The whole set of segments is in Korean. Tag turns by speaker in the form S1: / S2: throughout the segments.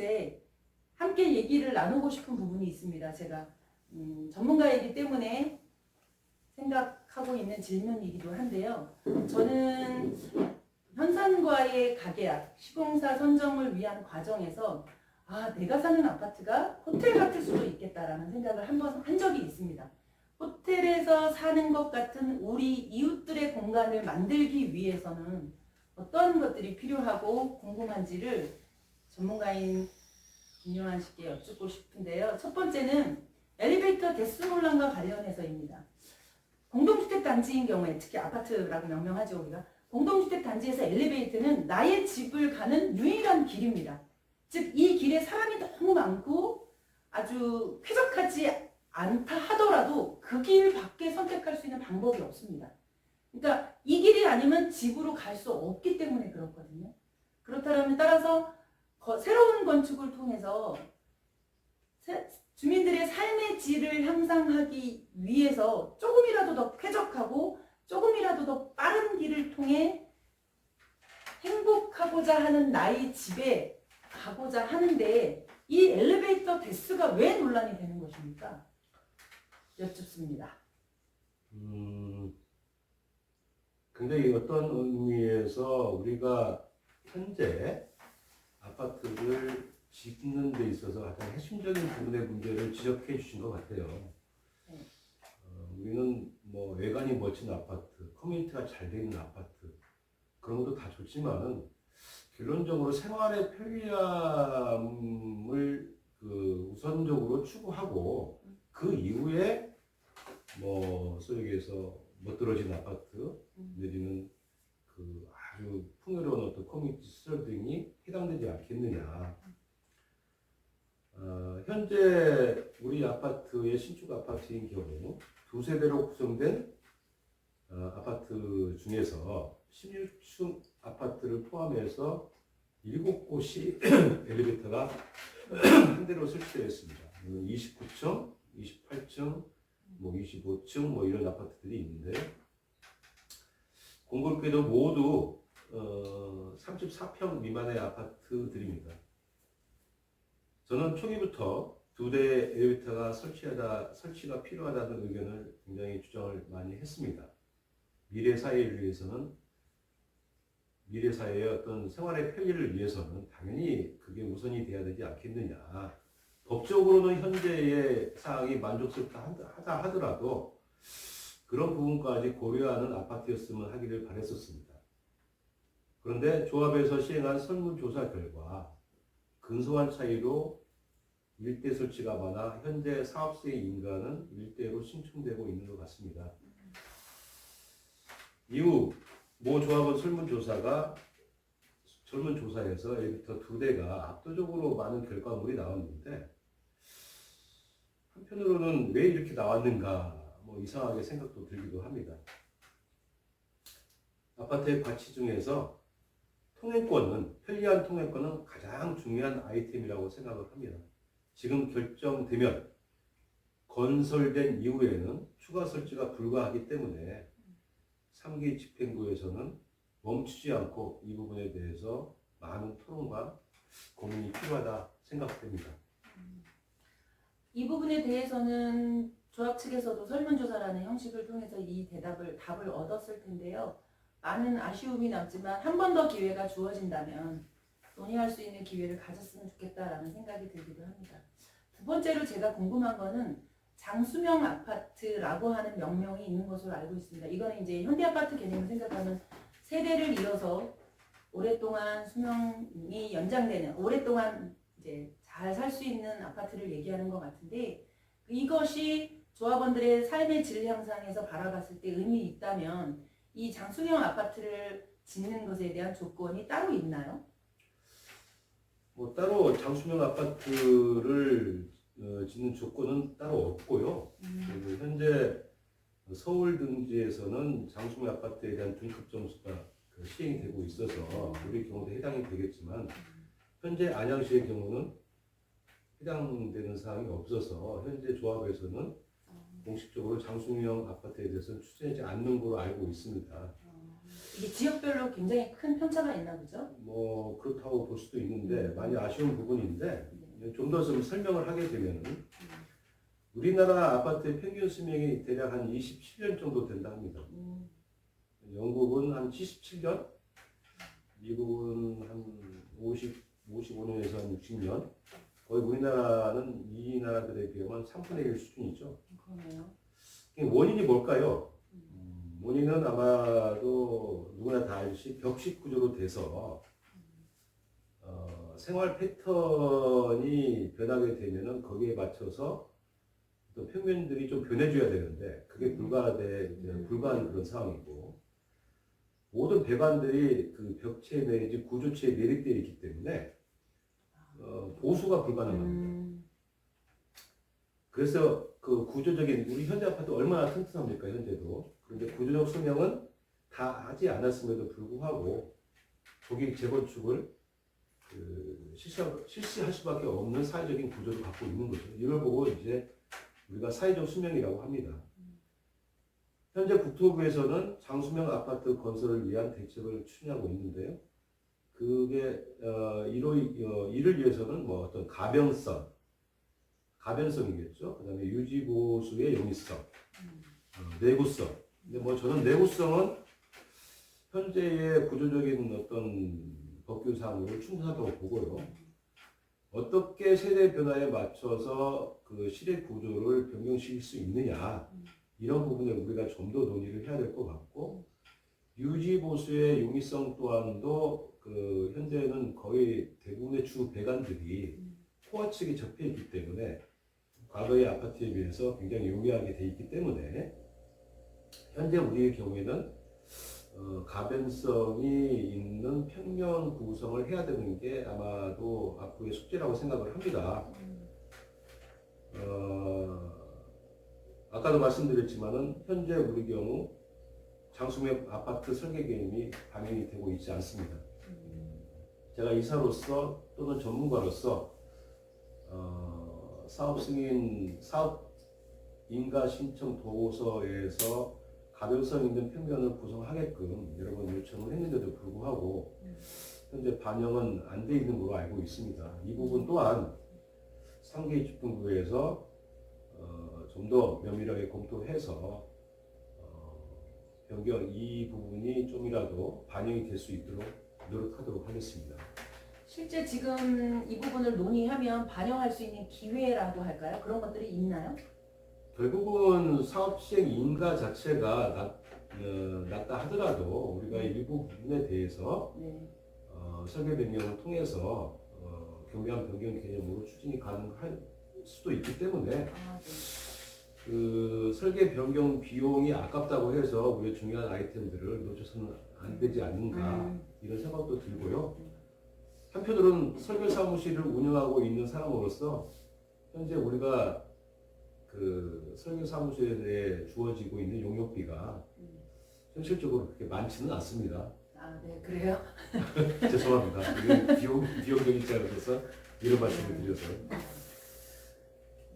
S1: 이제 함께 얘기를 나누고 싶은 부분이 있습니다. 제가 전문가이기 때문에 생각하고 있는 질문이기도 한데요. 저는 현산과의 가계약, 시공사 선정을 위한 과정에서 내가 사는 아파트가 호텔 같을 수도 있겠다라는 생각을 한 적이 있습니다. 호텔에서 사는 것 같은 우리 이웃들의 공간을 만들기 위해서는 어떤 것들이 필요하고 궁금한지를 전문가인 김용환 씨께 여쭙고 싶은데요. 첫 번째는 엘리베이터 대수 논란과 관련해서입니다. 공동주택 단지인 경우에, 특히 아파트라고 명명하죠 우리가. 공동주택 단지에서 엘리베이터는 나의 집을 가는 유일한 길입니다. 즉 이 길에 사람이 너무 많고 아주 쾌적하지 않다 하더라도 그 길 밖에 선택할 수 있는 방법이 없습니다. 그러니까 이 길이 아니면 집으로 갈 수 없기 때문에 그렇거든요. 그렇다면 따라서 새로운 건축을 통해서 주민들의 삶의 질을 향상하기 위해서 조금이라도 더 쾌적하고 조금이라도 더 빠른 길을 통해 행복하고자 하는 나의 집에 가고자 하는데 이 엘리베이터 대수가 왜 논란이 되는 것입니까? 여쭙습니다.
S2: 굉장히 어떤 의미에서 우리가 현재 아파트를 짓는 데 있어서 가장 핵심적인 부분의 문제를 지적해 주신 것 같아요. 우리는 뭐 외관이 멋진 아파트, 커뮤니티가 잘 돼 있는 아파트 그런 것도 다 좋지만은 결론적으로 생활의 편리함을 우선적으로 추구하고 그 이후에 소위 얘기해서 멋들어진 아파트 내지는 아주 풍요로운 어떤 커뮤니티 시설 등이 해당되지 않겠느냐. 현재 우리 아파트의 신축 아파트인 경우 두 세대로 구성된 아파트 중에서 16층 아파트를 포함해서 7곳이 엘리베이터가 한 대로 설치되어 있습니다. 29층, 28층, 25층 이런 아파트들이 있는데 공교롭게도 모두 34평 미만의 아파트들입니다. 저는 초기부터 두 대 엘리베이터가 설치가 필요하다는 의견을 굉장히 주장을 많이 했습니다. 미래 사회를 위해서는, 미래 사회의 어떤 생활의 편리를 위해서는 당연히 그게 우선이 돼야 되지 않겠느냐. 법적으로는 현재의 사항이 만족스럽다 하더라도 그런 부분까지 고려하는 아파트였으면 하기를 바랬었습니다. 그런데 조합에서 시행한 설문조사 결과 근소한 차이로 일대 설치가 많아 현재 사업수의 인가는 일대로 신청되고 있는 것 같습니다. 이후 모 조합원 설문조사에서 엘리베이터 두 대가 압도적으로 많은 결과물이 나왔는데 한편으로는 왜 이렇게 나왔는가 이상하게 생각도 들기도 합니다. 아파트의 가치 중에서 편리한 통행권은 가장 중요한 아이템이라고 생각을 합니다. 지금 결정되면 건설된 이후에는 추가 설치가 불가하기 때문에 3기 집행부에서는 멈추지 않고 이 부분에 대해서 많은 토론과 고민이 필요하다 생각됩니다.
S1: 이 부분에 대해서는 조합 측에서도 설문조사라는 형식을 통해서 이 답을 얻었을 텐데요. 많은 아쉬움이 남지만 한 번 더 기회가 주어진다면 논의할 수 있는 기회를 가졌으면 좋겠다라는 생각이 들기도 합니다. 두 번째로 제가 궁금한 거는 장수명 아파트라고 하는 명명이 있는 것으로 알고 있습니다. 이거는 이제 현대아파트 개념을 생각하면 세대를 이어서 오랫동안 수명이 연장되는, 오랫동안 이제 잘 살 수 있는 아파트를 얘기하는 것 같은데 이것이 조합원들의 삶의 질 향상에서 바라봤을 때 의미 있다면 이 장수명 아파트를 짓는 것에 대한 조건이 따로 있나요?
S2: 따로 장수명 아파트를 짓는 조건은 따로 없고요. 현재 서울 등지에서는 장수명 아파트에 대한 등급 점수가 시행이 되고 있어서 우리 경우도 해당이 되겠지만 현재 안양시의 경우는 해당되는 사항이 없어서 현재 조합에서는 공식적으로 장수명 아파트에 대해서는 추진하지 않는 걸로 알고 있습니다.
S1: 이게 지역별로 굉장히 큰 편차가 있나 보죠?
S2: 뭐 그렇다고 볼 수도 있는데 많이 아쉬운 부분인데 좀 더 좀 설명을 하게 되면은 우리나라 아파트의 평균 수명이 대략 한 27년 정도 된다 합니다. 영국은 한 77년, 미국은 한 55년에서 한 60년. 거의 우리나라는 이 나라들에 비하면 3분의 1 수준이죠.
S1: 그러네요.
S2: 원인이 뭘까요? 원인은 아마도 누구나 다 알듯이 벽식 구조로 돼서 생활 패턴이 변하게 되면은 거기에 맞춰서 또 평면들이 좀 변해줘야 되는데 그게 불가한 그런 상황이고 모든 배관들이 그 벽체 내지 구조체에 내립되어 있기 때문에 보수가 불가능합니다. 그래서 그 구조적인 우리 현대 아파트 얼마나 튼튼합니까 현재도. 그런데 구조적 수명은 다 하지 않았음에도 불구하고 조기 재건축을 실시할 수밖에 없는 사회적인 구조를 갖고 있는 거죠. 이걸 보고 이제 우리가 사회적 수명이라고 합니다. 현재 국토부에서는 장수명 아파트 건설을 위한 대책을 추진하고 있는데요. 그게 이를 위해서는 뭐 어떤 가변성이겠죠. 그다음에 유지 보수의 용이성, 내구성. 근데 뭐 저는 내구성은 현재의 구조적인 어떤 법규상으로 충분하다고 보고요. 어떻게 세대 변화에 맞춰서 그 시대 구조를 변경시킬 수 있느냐 이런 부분에 우리가 좀 더 논의를 해야 될 것 같고 유지 보수의 용이성 또한도 그 현재는 거의 대부분의 주 배관들이 포화 측에 접해 있기 때문에 과거의 아파트에 비해서 굉장히 용이하게 돼 있기 때문에 현재 우리의 경우에는 가변성이 있는 평면 구성을 해야 되는 게 아마도 앞으로의 숙제라고 생각을 합니다. 아까도 말씀드렸지만은 현재 우리 경우 장수명 아파트 설계 개념이 반영이 되고 있지 않습니다. 제가 이사로서 또는 전문가로서 사업 승인, 사업 인가 신청 도서에서 가변성 있는 평면을 구성하게끔 여러 번 요청을 했는데도 불구하고 현재 반영은 안 돼 있는 걸로 알고 있습니다. 이 부분 또한 상계 집중부에서 좀 더 면밀하게 검토해서 변경 이 부분이 좀이라도 반영이 될 수 있도록 노력하도록 하겠습니다.
S1: 실제 지금 이 부분을 논의하면 반영할 수 있는 기회라고 할까요? 그런 것들이 있나요?
S2: 결국은 사업 시행 인가 자체가 낮다 하더라도 우리가 일부 부분에 대해서 설계 변경을 통해서 경비한 변경 개념으로 추진이 가능할 수도 있기 때문에 그 설계 변경 비용이 아깝다고 해서 우리의 중요한 아이템들을 놓쳐서는 안 되지 않는가 이런 생각도 들고요. 한편으로는 설계 사무실을 운영하고 있는 사람으로서 현재 우리가 그 설계 사무실에 주어지고 있는 용역비가 현실적으로 그렇게 많지는 않습니다.
S1: 네, 그래요?
S2: 죄송합니다. 이게 비용적인 차원에서 이런 말씀을 드려서.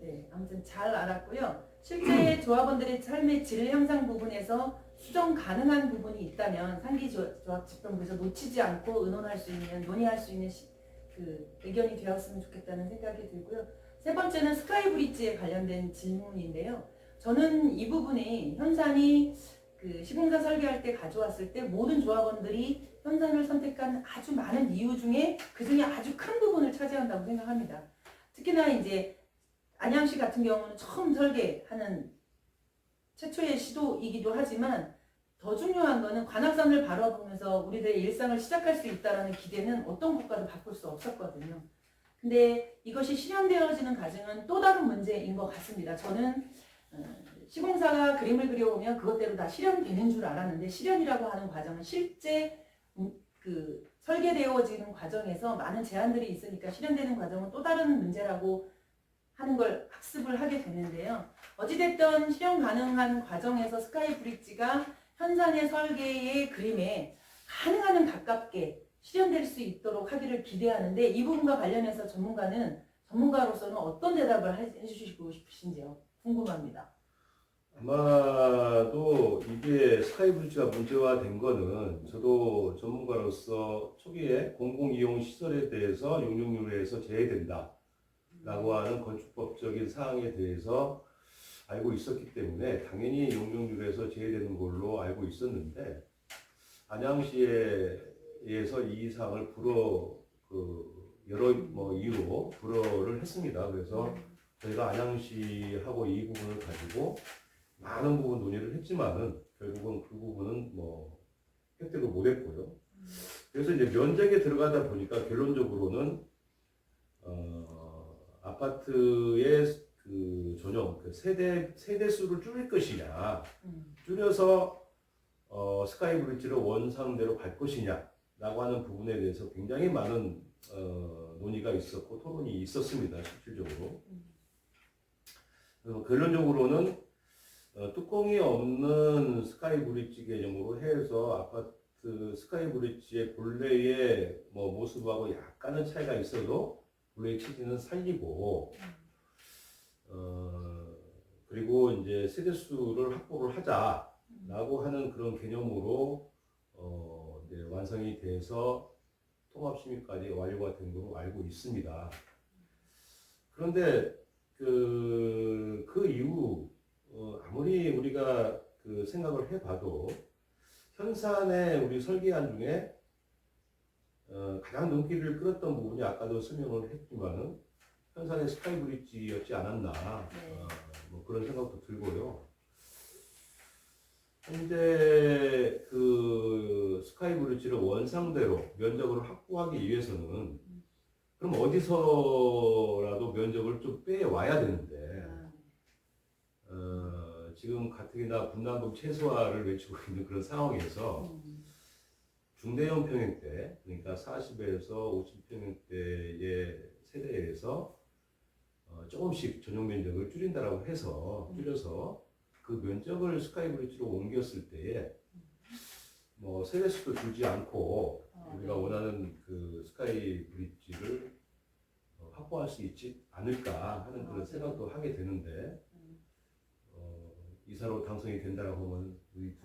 S1: 네, 아무튼 잘 알았고요. 실제 조합원들의 삶의 질 향상 부분에서 수정 가능한 부분이 있다면 상기 조합 집행부에서 놓치지 않고 의논할 수 있는, 논의할 수 있는 그 의견이 되었으면 좋겠다는 생각이 들고요. 세 번째는 스카이브리지에 관련된 질문인데요. 저는 이 부분이 현산이 그 시공사 설계할 때 가져왔을 때 모든 조합원들이 현산을 선택한 아주 많은 이유 중에 그 중에 아주 큰 부분을 차지한다고 생각합니다. 특히나 이제 안양시 같은 경우는 처음 설계하는 최초의 시도이기도 하지만 더 중요한 거는 관악산을 바라보면서 우리들의 일상을 시작할 수 있다는 기대는 어떤 것과도 바꿀 수 없었거든요. 근데 이것이 실현되어지는 과정은 또 다른 문제인 것 같습니다. 저는 시공사가 그림을 그려오면 그것대로 다 실현되는 줄 알았는데 실현이라고 하는 과정은 실제 그 설계되어지는 과정에서 많은 제한들이 있으니까 실현되는 과정은 또 다른 문제라고 하는 걸 학습을 하게 되는데요. 어찌됐든 실현 가능한 과정에서 스카이 브릿지가 현산의 설계의 그림에 가능한 한 가깝게 실현될 수 있도록 하기를 기대하는데 이 부분과 관련해서 전문가로서는 어떤 대답을 해주시고 싶으신지요? 궁금합니다.
S2: 아마도 이게 스카이브리지가 문제화된 거는 저도 전문가로서 초기에 공공이용 시설에 대해서 용적률에서 제외된다라고 하는 건축법적인 사항에 대해서 알고 있었기 때문에 당연히 용적률에서 제외되는 걸로 알고 있었는데 안양시에서 이 사항을 여러 이유로 불허를 했습니다. 그래서 저희가 안양시하고 이 부분을 가지고 많은 부분 논의를 했지만은 결국은 그 부분은 획득을 못했고요. 그래서 이제 면적에 들어가다 보니까 결론적으로는 아파트의 그 전용 세대 수를 줄일 것이냐, 줄여서 스카이브리지를 원상대로 갈 것이냐라고 하는 부분에 대해서 굉장히 많은 논의가 있었고 토론이 있었습니다. 실질적으로. 결론적으로는 뚜껑이 없는 스카이브리지 개념으로 해서 아파트 스카이브리지의 본래의 모습하고 약간은 차이가 있어도 본래의 취지는 살리고 그리고 이제 세대수를 확보를 하자라고 하는 그런 개념으로 이제 완성이 돼서 통합심의까지 완료가 된 걸로 알고 있습니다. 그런데 그 이후 아무리 우리가 그 생각을 해봐도 현산의 우리 설계안 중에 가장 눈길을 끌었던 부분이 아까도 설명을 했지만은 현산의 스카이브리지였지 않았나 그런 생각도 들고요. 현재 그 스카이브리지를 원상대로 면적을 확보하기 위해서는 그럼 어디서라도 면적을 좀 빼와야 되는데 지금 가뜩이나 분담금 최소화를 외치고 있는 그런 상황에서 중대형 평형대 그러니까 40에서 50평형대의 세대에서 조금씩 전용 면적을 줄인다라고 해서 줄여서 그 면적을 스카이브리지로 옮겼을 때에 세대수도 줄지 않고 우리가 원하는 그 스카이브리지를 확보할 수 있지 않을까 하는 그런 생각도 하게 되는데 이사로 당선이 된다라고 하면 우리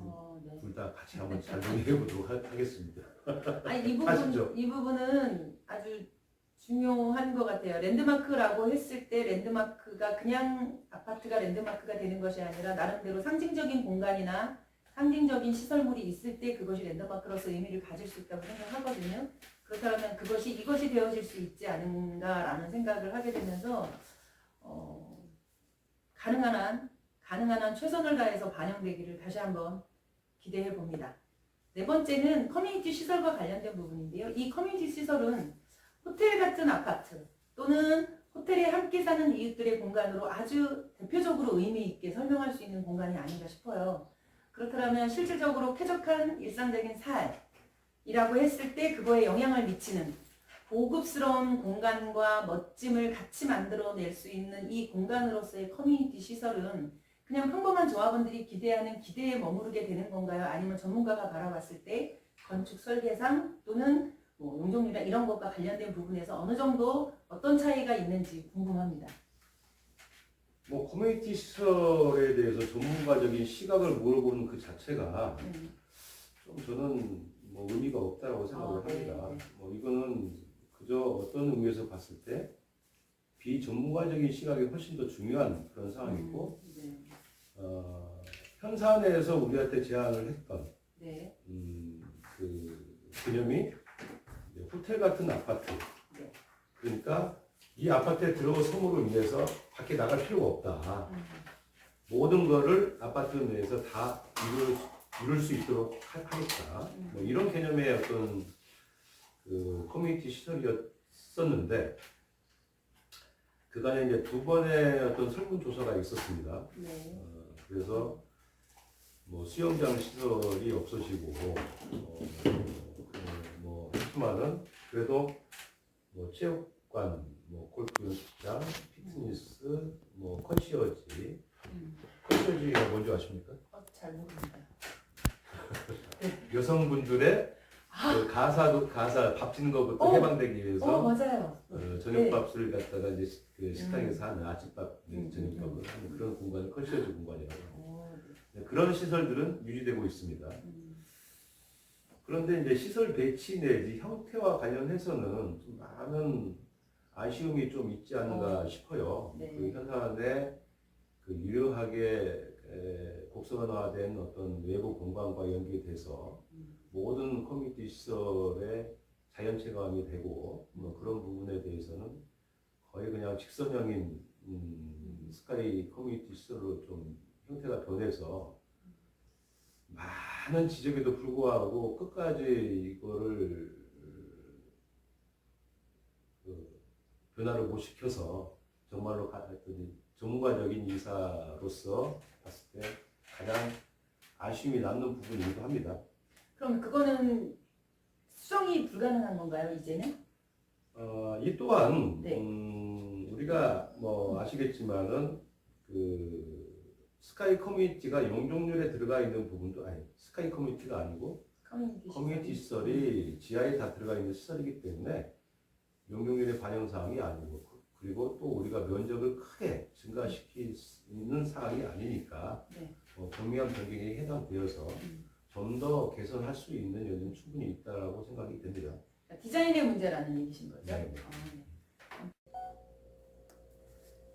S2: 둘 다 같이 한번 잘 논의해 보도록 하겠습니다.
S1: 아니
S2: 하시죠.
S1: 이 부분은 아주 중요한 것 같아요. 랜드마크라고 했을 때 랜드마크가 그냥 아파트가 랜드마크가 되는 것이 아니라 나름대로 상징적인 공간이나 상징적인 시설물이 있을 때 그것이 랜드마크로서 의미를 가질 수 있다고 생각하거든요. 그렇다면 이것이 되어질 수 있지 않은가라는 생각을 하게 되면서 가능한 한 최선을 다해서 반영되기를 다시 한번 기대해 봅니다. 네 번째는 커뮤니티 시설과 관련된 부분인데요. 이 커뮤니티 시설은 호텔 같은 아파트 또는 호텔에 함께 사는 이웃들의 공간으로 아주 대표적으로 의미 있게 설명할 수 있는 공간이 아닌가 싶어요. 그렇다면 실질적으로 쾌적한 일상적인 삶이라고 했을 때 그거에 영향을 미치는 고급스러운 공간과 멋짐을 같이 만들어낼 수 있는 이 공간으로서의 커뮤니티 시설은 그냥 평범한 조합원들이 기대하는 기대에 머무르게 되는 건가요? 아니면 전문가가 바라봤을 때 건축 설계상 또는 용적률이나 이런 것과 관련된 부분에서 어느 정도 어떤 차이가 있는지 궁금합니다.
S2: 커뮤니티 시설에 대해서 전문가적인 시각을 물어보는 그 자체가 좀 저는 의미가 없다고 생각을 합니다. 이거는 그저 어떤 의미에서 봤을 때 비전문가적인 시각이 훨씬 더 중요한 그런 상황이고 현산에서 우리한테 제안을 했던 그 개념이 호텔 같은 아파트 그러니까 이 아파트에 들어섬으로 인해서 밖에 나갈 필요가 없다. 모든 거를 아파트 내에서 다 이룰 수 있도록 하겠다. 이런 개념의 어떤 그 커뮤니티 시설이었었는데 그간에 이제 두 번의 어떤 설문조사가 있었습니다. 그래서 수영장 시설이 없어지고 하지만은 그래도 체육관, 골프 연습장, 피트니스, 컨시어지가 뭔지 아십니까?
S1: 잘 모릅니다.
S2: 여성분들의 그 가사 밥 짓는 것부터 해방되기 위해서
S1: 맞아요.
S2: 저녁밥을 갖다가 이제 그 식당에서 하는 아침밥 저녁밥을 하는 그런 공간을 컨시어지 공간이라고 합니다. 그런 시설들은 유지되고 있습니다.
S1: 음.
S2: 그런데 이제 시설 배치 내지 형태와 관련해서는 좀 많은 아쉬움이 좀 있지 않은가 싶어요.
S1: 네.
S2: 그 현안에 그 유효하게 곡선화된 어떤 외부 공간과 연계돼서 모든 커뮤니티 시설의 자연체감이 되고 뭐 그런 부분에 대해서는 거의 그냥 직선형인 스카이 커뮤니티 시설로 좀 형태가 변해서 많은 지적에도 불구하고 끝까지 이거를 그 변화를 못 시켜서 정말로 전문가적인 이사로서 봤을 때 가장 아쉬움이 남는 부분이기도 합니다.
S1: 그럼 그거는 수정이 불가능한 건가요, 이제는?
S2: 이 또한
S1: 네.
S2: 우리가 뭐 아시겠지만은 그 스카이 커뮤니티가 용적률에 들어가 있는 부분도 아니 스카이 커뮤니티가 아니고 커뮤니티 시설이 지하에 다 들어가 있는 시설이기 때문에 용적률의 반영 사항이 아니고 그리고 또 우리가 면적을 크게 증가시키는 사항이 아니니까
S1: 네.
S2: 경미한 변경에 해당되어서 좀 더 개선할 수 있는 여지는 충분히 있다고 생각이 됩니다.
S1: 그러니까 디자인의 문제라는 얘기신 거죠?
S2: 네.
S1: 네.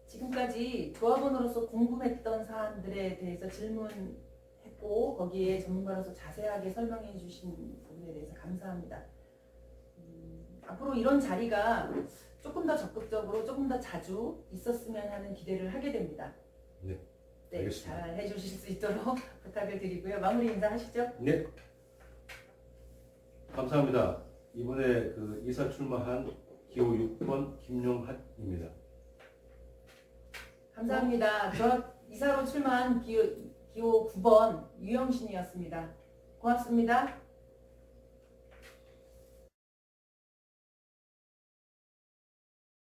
S1: 지금까지 조합원으로서 궁금했던 사안들에 대해서 질문했고 거기에 전문가로서 자세하게 설명해 주신 부분에 대해서 감사합니다. 앞으로 이런 자리가 조금 더 적극적으로 조금 더 자주 있었으면 하는 기대를 하게 됩니다.
S2: 네.
S1: 네,
S2: 알겠습니다.
S1: 잘 해주실 수 있도록 부탁을 드리고요. 마무리 인사하시죠.
S2: 네. 감사합니다. 이번에 그 이사 출마한 기호 6번 김용핫입니다.
S1: 감사합니다. 저 이사로 출마한 기호 9번 유영신이었습니다. 고맙습니다.